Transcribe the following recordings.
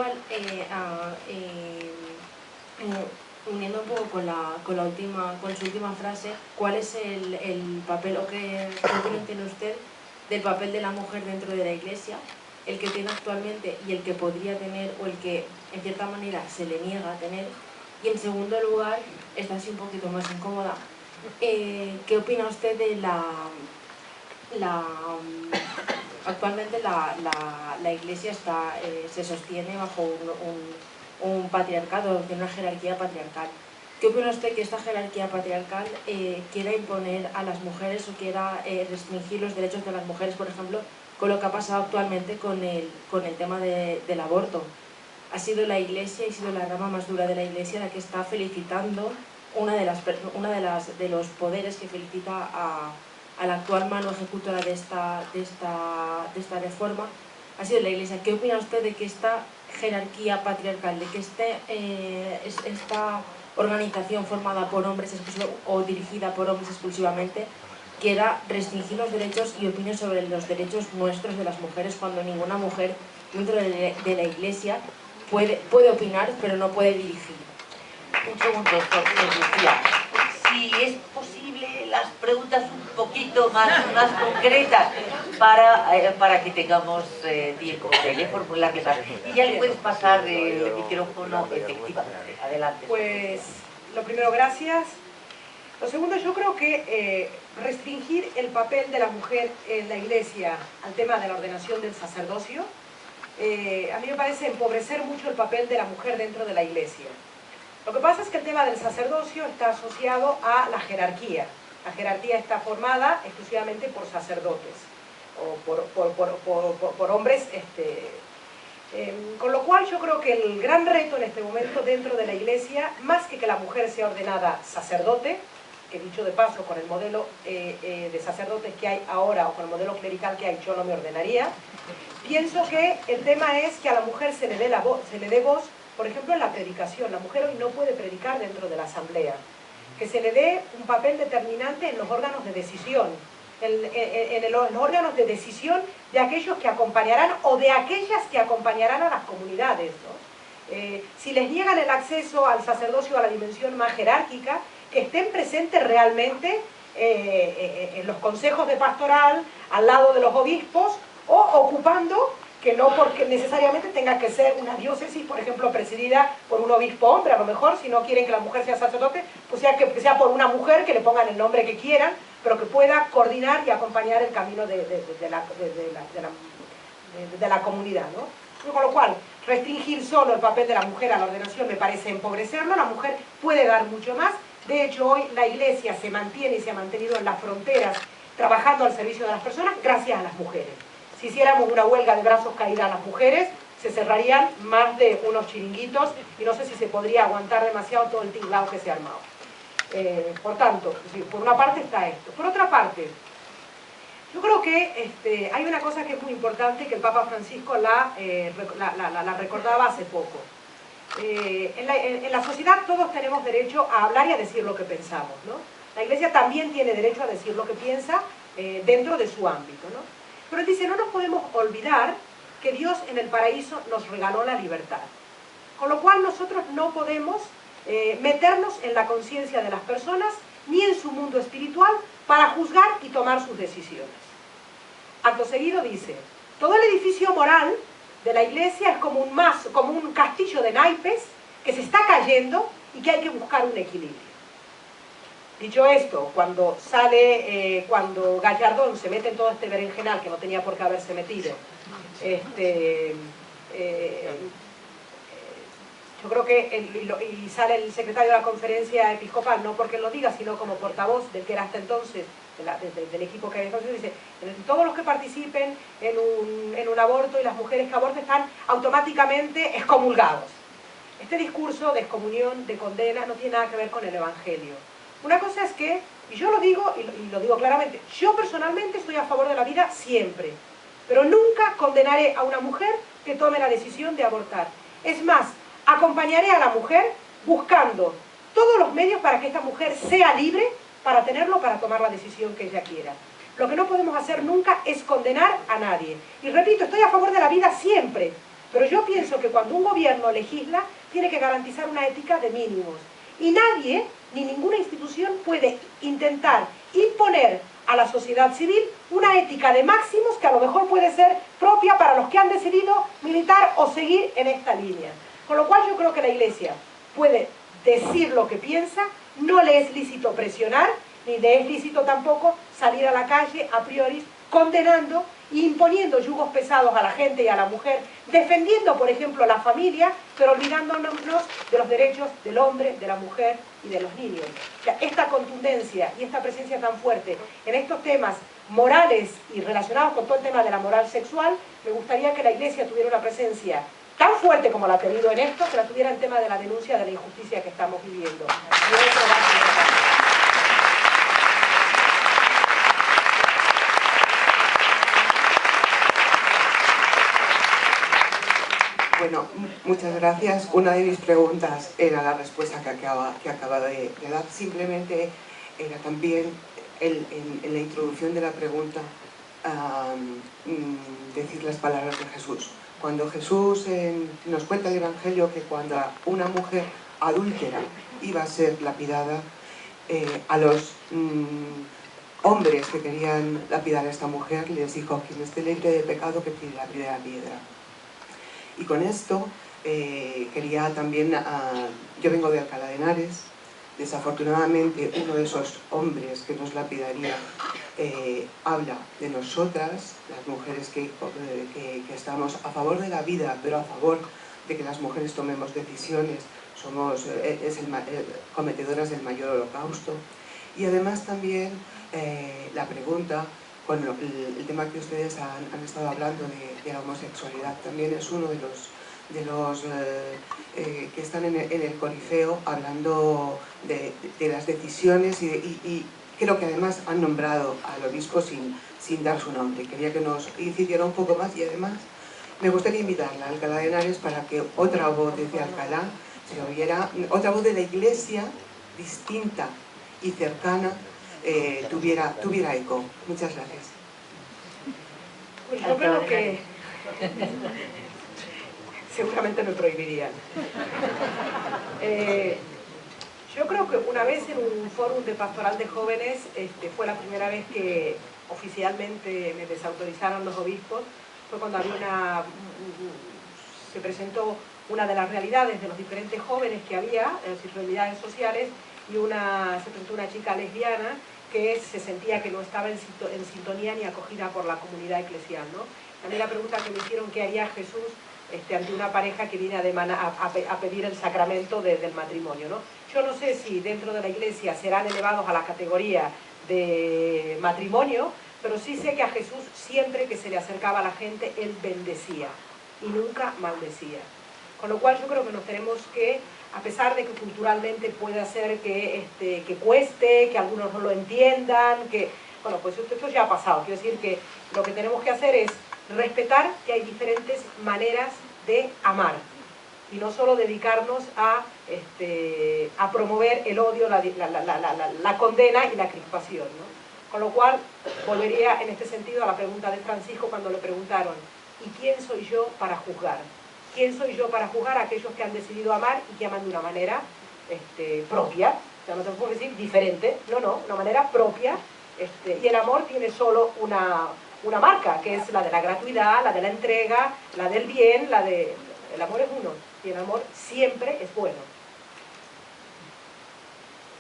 igual, uniendo un poco con su última frase, ¿cuál es el papel o qué opinión tiene usted del papel de la mujer dentro de la Iglesia, el que tiene actualmente y el que podría tener, o el que en cierta manera se le niega a tener? Y en segundo lugar, está así un poquito más incómoda, ¿qué opina usted de actualmente la Iglesia se sostiene bajo un patriarcado, tiene una jerarquía patriarcal? ¿Qué opina usted que esta jerarquía patriarcal quiera imponer a las mujeres o quiera restringir los derechos de las mujeres, por ejemplo, con lo que ha pasado actualmente con el tema del aborto? Ha sido la Iglesia y ha sido la rama más dura de la Iglesia la que está felicitando, de los poderes que felicita a la actual mano ejecutora de esta reforma, ha sido la Iglesia. ¿Qué opina usted de que esta jerarquía patriarcal, de que esta organización formada por hombres o dirigida por hombres exclusivamente, quiera restringir los derechos y opine sobre los derechos nuestros de las mujeres, cuando ninguna mujer dentro de la Iglesia puede opinar, pero no puede dirigir? Un segundo, Lucía. Si es posible, las preguntas un poquito más concretas para que tengamos tiempo de formularles más. Y ya le puedes pasar el micrófono efectivamente. Adelante. Pues, lo primero, gracias. Lo segundo, yo creo que restringir el papel de la mujer en la Iglesia al tema de la ordenación del sacerdocio, a mí me parece empobrecer mucho el papel de la mujer dentro de la Iglesia. Lo que pasa es que el tema del sacerdocio está asociado a la jerarquía. La jerarquía está formada exclusivamente por sacerdotes o por hombres. Con lo cual yo creo que el gran reto en este momento dentro de la Iglesia, más que la mujer sea ordenada sacerdote, que dicho de paso, con el modelo de sacerdotes que hay ahora o con el modelo clerical que hay, yo no me ordenaría, pienso que el tema es que a la mujer se le dé voz. Por ejemplo, en la predicación, la mujer hoy no puede predicar dentro de la asamblea. Que se le dé un papel determinante en los órganos de decisión, en los órganos de decisión de aquellos que acompañarán o de aquellas que acompañarán a las comunidades, ¿no? Si les niegan el acceso al sacerdocio, a la dimensión más jerárquica, que estén presentes realmente en los consejos de pastoral, al lado de los obispos, o ocupando, que no porque necesariamente tenga que ser una diócesis, por ejemplo, presidida por un obispo hombre. A lo mejor, si no quieren que la mujer sea sacerdote, pues que sea por una mujer, que le pongan el nombre que quieran, pero que pueda coordinar y acompañar el camino de la comunidad, ¿no? Con lo cual, restringir solo el papel de la mujer a la ordenación me parece empobrecerlo. La mujer puede dar mucho más. De hecho, hoy la Iglesia se mantiene y se ha mantenido en las fronteras, trabajando al servicio de las personas, gracias a las mujeres. Si hiciéramos una huelga de brazos caídos a las mujeres, se cerrarían más de unos chiringuitos y no sé si se podría aguantar demasiado todo el tinglado que se ha armado. Por tanto, por una parte está esto. Por otra parte, yo creo que hay una cosa que es muy importante, que el Papa Francisco la recordaba hace poco. En la sociedad todos tenemos derecho a hablar y a decir lo que pensamos, ¿no? La Iglesia también tiene derecho a decir lo que piensa dentro de su ámbito, ¿no? Pero él dice, no nos podemos olvidar que Dios en el paraíso nos regaló la libertad. Con lo cual nosotros no podemos meternos en la conciencia de las personas, ni en su mundo espiritual, para juzgar y tomar sus decisiones. Acto seguido dice, todo el edificio moral de la Iglesia es como un castillo de naipes que se está cayendo y que hay que buscar un equilibrio. Dicho esto, cuando Gallardón se mete en todo este berenjenal que no tenía por qué haberse metido, yo creo que, y sale el secretario de la conferencia episcopal, no porque él lo diga, sino como portavoz del que era hasta entonces, del equipo que había entonces, dice, todos los que participen en un aborto y las mujeres que aborten están automáticamente excomulgados. Este discurso de excomunión, de condena, no tiene nada que ver con el Evangelio. Una cosa es que, y yo lo digo, y lo digo claramente, yo personalmente estoy a favor de la vida siempre, pero nunca condenaré a una mujer que tome la decisión de abortar. Es más, acompañaré a la mujer buscando todos los medios para que esta mujer sea libre para tenerlo, para tomar la decisión que ella quiera. Lo que no podemos hacer nunca es condenar a nadie. Y repito, estoy a favor de la vida siempre, Pero yo pienso que cuando un gobierno legisla, tiene que garantizar una ética de mínimos. Y nadie, ni ninguna institución, puede intentar imponer a la sociedad civil una ética de máximos que a lo mejor puede ser propia para los que han decidido militar o seguir en esta línea. Con lo cual yo creo que la Iglesia puede decir lo que piensa, no le es lícito presionar, ni le es lícito tampoco salir a la calle a priori condenando e imponiendo yugos pesados a la gente y a la mujer, defendiendo, por ejemplo, la familia, pero olvidándonos de los derechos del hombre, de la mujer y de los niños. O sea, esta contundencia y esta presencia tan fuerte en estos temas morales y relacionados con todo el tema de la moral sexual, me gustaría que la Iglesia tuviera una presencia tan fuerte como la ha tenido en esto, que la tuviera en tema de la denuncia de la injusticia que estamos viviendo. Bueno, muchas gracias. Una de mis preguntas era la respuesta que acaba de dar. Simplemente era también en la introducción de la pregunta decir las palabras de Jesús. Cuando Jesús nos cuenta el Evangelio que cuando una mujer adúltera iba a ser lapidada, a los hombres que querían lapidar a esta mujer les dijo: quien esté libre de pecado que tire la primera piedra. Y con esto quería también, yo vengo de Alcalá de Henares, desafortunadamente uno de esos hombres que nos lapidaría habla de nosotras, las mujeres que estamos a favor de la vida, pero a favor de que las mujeres tomemos decisiones, somos cometedoras del mayor holocausto. Y además también la pregunta, bueno, el tema que ustedes han estado hablando de la homosexualidad también es uno de los que están en el corifeo hablando de las decisiones y creo que además han nombrado al obispo sin dar su nombre. Quería que nos incidiera un poco más y además me gustaría invitarla a Alcalá de Henares para que otra voz desde Alcalá se oyera, otra voz de la Iglesia distinta y cercana tuviera eco. Muchas gracias. Pues yo creo que seguramente me prohibirían. Yo creo que una vez en un fórum de pastoral de jóvenes fue la primera vez que oficialmente me desautorizaron los obispos. Fue cuando se presentó una de las realidades de los diferentes jóvenes que había, sus realidades sociales, y se presentó una chica lesbiana que se sentía que no estaba en sintonía ni acogida por la comunidad eclesial, ¿no? A mí la pregunta que me hicieron: ¿qué haría Jesús ante una pareja que viene a pedir el sacramento del matrimonio, ¿no? Yo no sé si dentro de la Iglesia serán elevados a la categoría de matrimonio, pero sí sé que a Jesús, siempre que se le acercaba a la gente, él bendecía y nunca maldecía. Con lo cual yo creo que nos tenemos que, a pesar de que culturalmente puede ser que cueste, que algunos no lo entiendan, bueno, pues esto ya ha pasado. Quiero decir que lo que tenemos que hacer es respetar que hay diferentes maneras de amar y no solo dedicarnos a promover el odio, la condena y la crispación, ¿no? Con lo cual, volvería en este sentido a la pregunta de Francisco cuando le preguntaron: ¿y quién soy yo para juzgar? ¿Quién soy yo para juzgar a aquellos que han decidido amar y que aman de una manera propia? O sea, no te puedo decir diferente, no, una manera propia. Y el amor tiene solo una marca, que es la de la gratuidad, la de la entrega, la del bien, el amor es uno, y el amor siempre es bueno.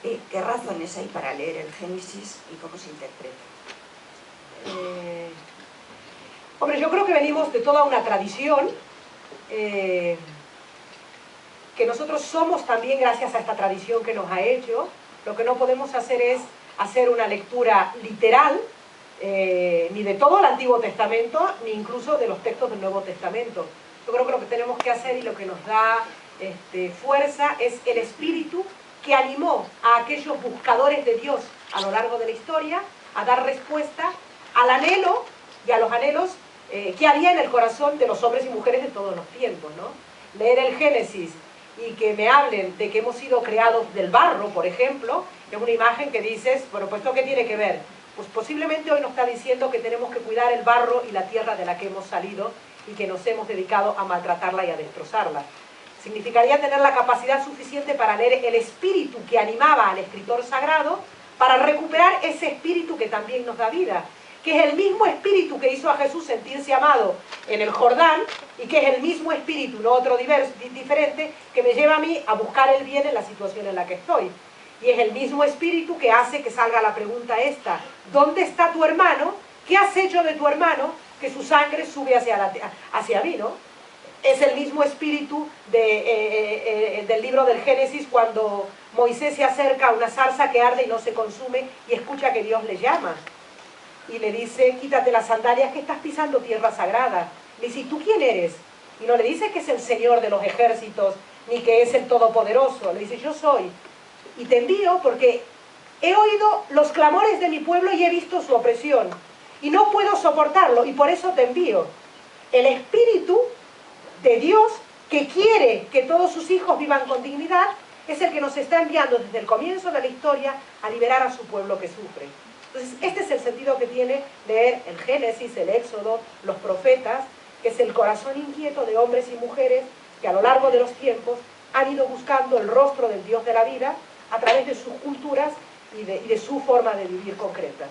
¿Qué razones hay para leer el Génesis y cómo se interpreta? Hombre, yo creo que venimos de toda una tradición, que nosotros somos también gracias a esta tradición que nos ha hecho. Lo que no podemos hacer es hacer una lectura literal, ni de todo el Antiguo Testamento, ni incluso de los textos del Nuevo Testamento. Yo creo que lo que tenemos que hacer y lo que nos da fuerza es el espíritu que animó a aquellos buscadores de Dios a lo largo de la historia a dar respuesta al anhelo y a los anhelos que había en el corazón de los hombres y mujeres de todos los tiempos, ¿no? Leer el Génesis y que me hablen de que hemos sido creados del barro, por ejemplo, es una imagen que dices, bueno, pues ¿esto qué tiene que ver? Pues posiblemente hoy nos está diciendo que tenemos que cuidar el barro y la tierra de la que hemos salido y que nos hemos dedicado a maltratarla y a destrozarla. Significaría tener la capacidad suficiente para leer el espíritu que animaba al escritor sagrado, para recuperar ese espíritu que también nos da vida, que es el mismo espíritu que hizo a Jesús sentirse amado en el Jordán, y que es el mismo espíritu, no otro diferente, que me lleva a mí a buscar el bien en la situación en la que estoy. Y es el mismo espíritu que hace que salga la pregunta esta: ¿dónde está tu hermano? ¿Qué has hecho de tu hermano que su sangre sube hacia mí, ¿no? Es el mismo espíritu del libro del Génesis, cuando Moisés se acerca a una zarza que arde y no se consume y escucha que Dios le llama. Y le dice: quítate las sandalias que estás pisando tierra sagrada. Le dice: ¿y tú quién eres? Y no le dice que es el Señor de los ejércitos, ni que es el Todopoderoso. Le dice: yo soy. Y te envío porque he oído los clamores de mi pueblo y he visto su opresión. Y no puedo soportarlo, y por eso te envío. El Espíritu de Dios, que quiere que todos sus hijos vivan con dignidad, es el que nos está enviando desde el comienzo de la historia a liberar a su pueblo que sufre. Entonces, este es el sentido que tiene leer el Génesis, el Éxodo, los profetas, que es el corazón inquieto de hombres y mujeres que a lo largo de los tiempos han ido buscando el rostro del Dios de la vida a través de sus culturas y de su forma de vivir concreta.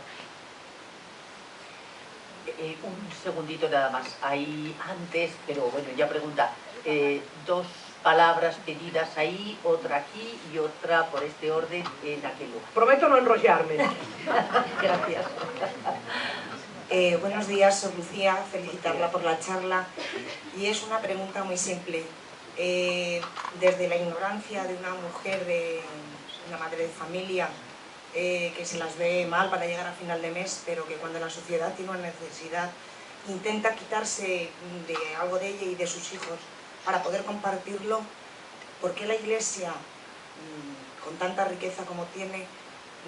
Un segundito nada más. Ahí antes, pero bueno, ya pregunta, dos palabras pedidas ahí, otra aquí y otra por este orden en aquel lugar. Prometo no enrollarme. Gracias. Buenos días, soy Lucía, felicitarla por la charla. Y es una pregunta muy simple. Desde la ignorancia de una mujer, una madre de familia, que se las ve mal para llegar a final de mes, pero que cuando la sociedad tiene una necesidad intenta quitarse de algo de ella y de sus hijos para poder compartirlo, ¿por qué la Iglesia, con tanta riqueza como tiene,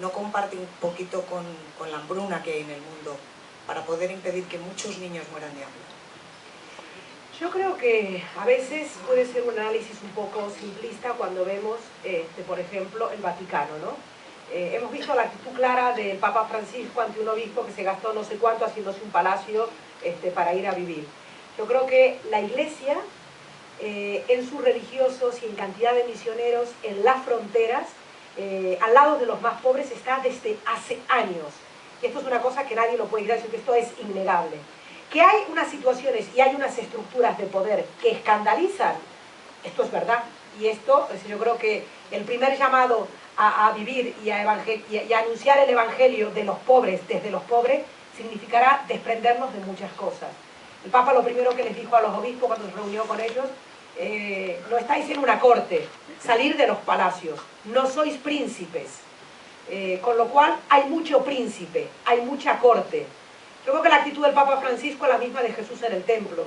no comparte un poquito con la hambruna que hay en el mundo para poder impedir que muchos niños mueran de hambre? Yo creo que a veces puede ser un análisis un poco simplista cuando vemos, por ejemplo, el Vaticano, ¿no? Hemos visto la actitud clara del Papa Francisco ante un obispo que se gastó no sé cuánto haciéndose un palacio para ir a vivir. Yo creo que la Iglesia, en sus religiosos y en cantidad de misioneros en las fronteras, al lado de los más pobres, está desde hace años. Y esto es una cosa que nadie lo puede decir, que esto es innegable. Que hay unas situaciones y hay unas estructuras de poder que escandalizan, esto es verdad. Y esto, yo creo que el primer llamado a vivir y a anunciar el Evangelio de los pobres, desde los pobres, significará desprendernos de muchas cosas. El Papa lo primero que les dijo a los obispos cuando se reunió con ellos: no estáis en una corte, salir de los palacios, no sois príncipes. Con lo cual hay mucho príncipe, hay mucha corte. Yo creo que la actitud del Papa Francisco es la misma de Jesús en el templo,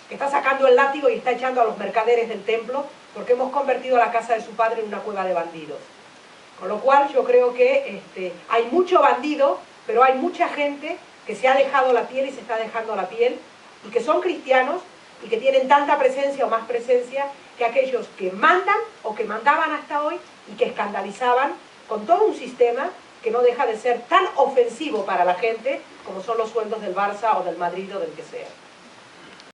que está sacando el látigo y está echando a los mercaderes del templo porque hemos convertido la casa de su padre en una cueva de bandidos. Con lo cual yo creo que hay mucho bandido, pero hay mucha gente que se ha dejado la piel y se está dejando la piel, y que son cristianos y que tienen tanta presencia o más presencia que aquellos que mandan o que mandaban hasta hoy y que escandalizaban con todo un sistema que no deja de ser tan ofensivo para la gente como son los sueldos del Barça o del Madrid o del que sea.